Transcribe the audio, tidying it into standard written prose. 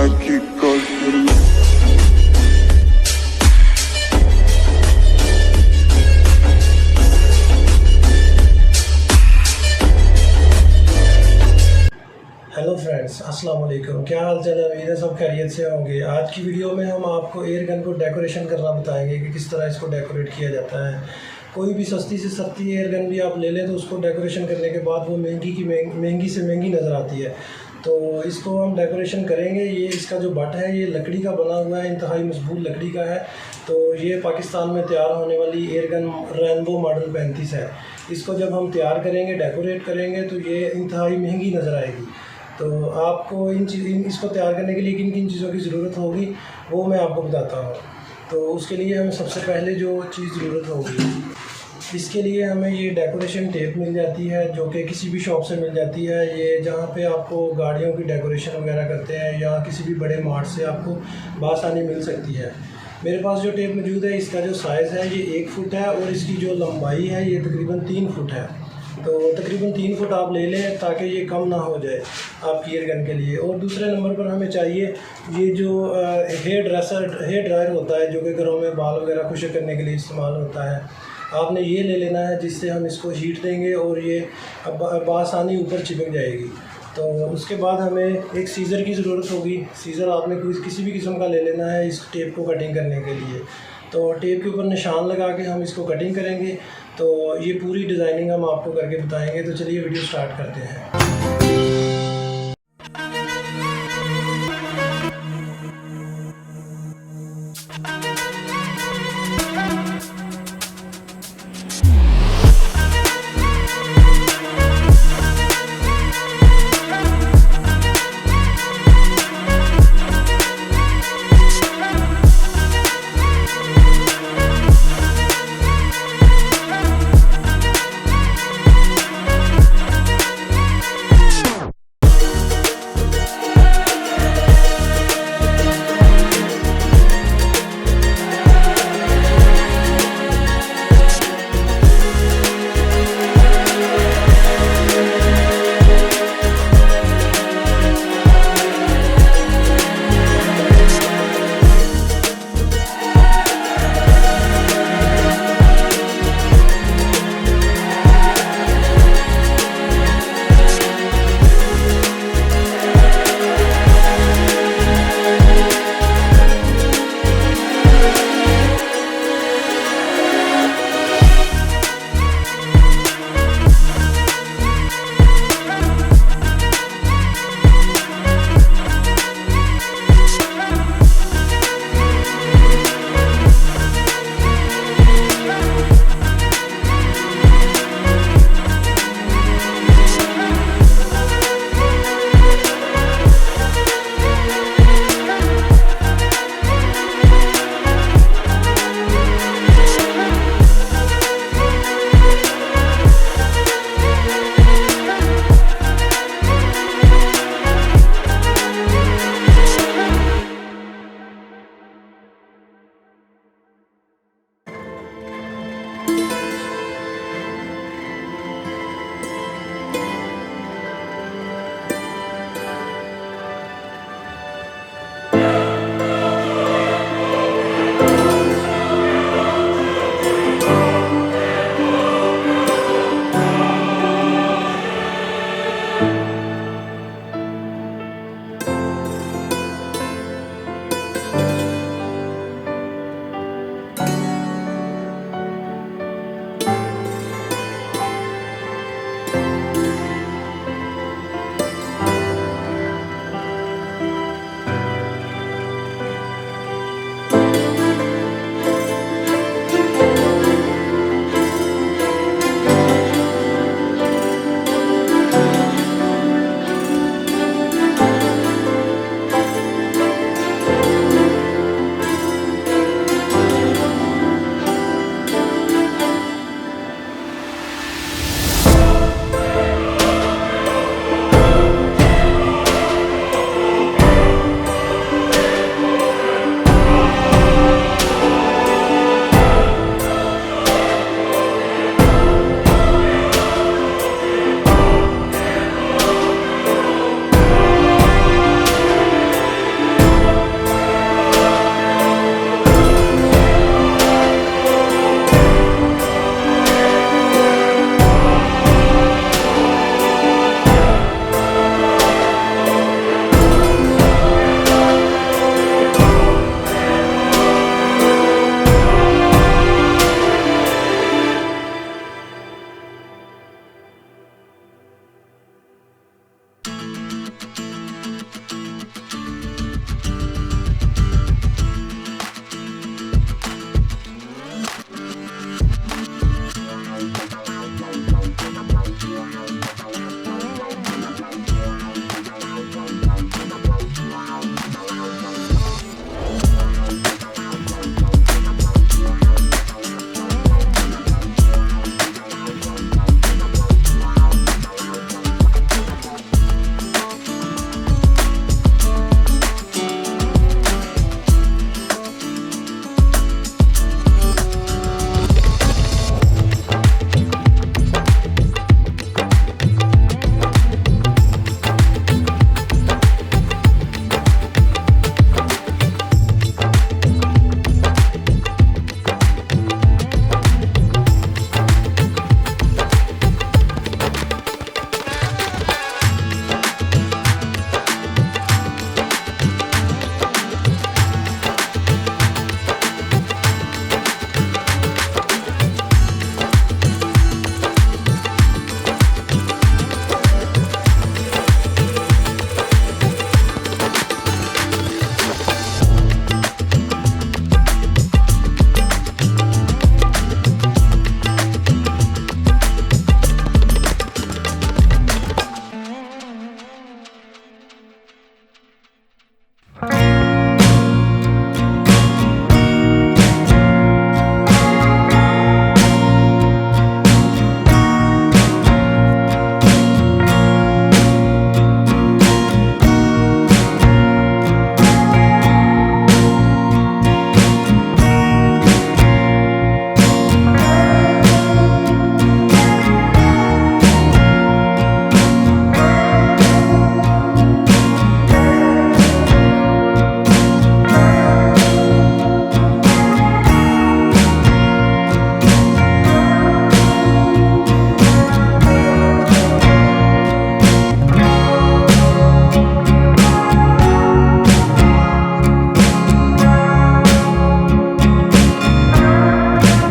que gosto. Hello friends, अस्सलाम वालेकुम। क्या हाल चाल है? उम्मीद है सब खैरियत से होंगे। आज की वीडियो में हम आपको एयर गन को डेकोरेशन करना बताएंगे कि किस तरह इसको डेकोरेट किया जाता है। कोई भी सस्ती से सस्ती एयर गन भी आप ले लें तो उसको डेकोरेशन करने के बाद वो महंगी से महंगी नज़र आती है। तो इसको हम डेकोरेशन करेंगे। ये इसका जो बट है ये लकड़ी का बना हुआ है, इंतहाई मजबूत लकड़ी का है। तो ये पाकिस्तान में तैयार होने वाली एयर गन रेनबो मॉडल 35 है। इसको जब हम तैयार करेंगे, डेकोरेट करेंगे तो ये इंतहाई महंगी नज़र आएगी। तो आपको इसको तैयार करने के लिए किन किन चीज़ों की ज़रूरत होगी वो मैं आपको बताता हूँ। तो उसके लिए हमें सबसे पहले जो चीज़ ज़रूरत होगी, इसके लिए हमें ये डेकोरेशन टेप मिल जाती है जो कि किसी भी शॉप से मिल जाती है। ये जहाँ पे आपको गाड़ियों की डेकोरेशन वगैरह करते हैं या किसी भी बड़े मार्ट से आपको बासानी मिल सकती है। मेरे पास जो टेप मौजूद है इसका जो साइज़ है ये 1 फुट है और इसकी जो लंबाई है ये तकरीबन 3 फुट है। तो तकरीबन 3 फुट आप ले लें ताकि ये कम ना हो जाए आपकी एयर गन के लिए। और दूसरे नंबर पर हमें चाहिए ये जो हेयर ड्रायर होता है जो कि घरों में बाल वगैरह खुश्क करने के लिए इस्तेमाल होता है। आपने ये ले लेना है जिससे हम इसको हीट देंगे और ये बआसानी ऊपर चिपक जाएगी। तो उसके बाद हमें एक सीज़र की ज़रूरत होगी। सीज़र आपने किसी भी किस्म का ले लेना है इस टेप को कटिंग करने के लिए। तो टेप के ऊपर निशान लगा के हम इसको कटिंग करेंगे। तो ये पूरी डिज़ाइनिंग हम आपको करके बताएंगे। तो चलिए वीडियो स्टार्ट करते हैं।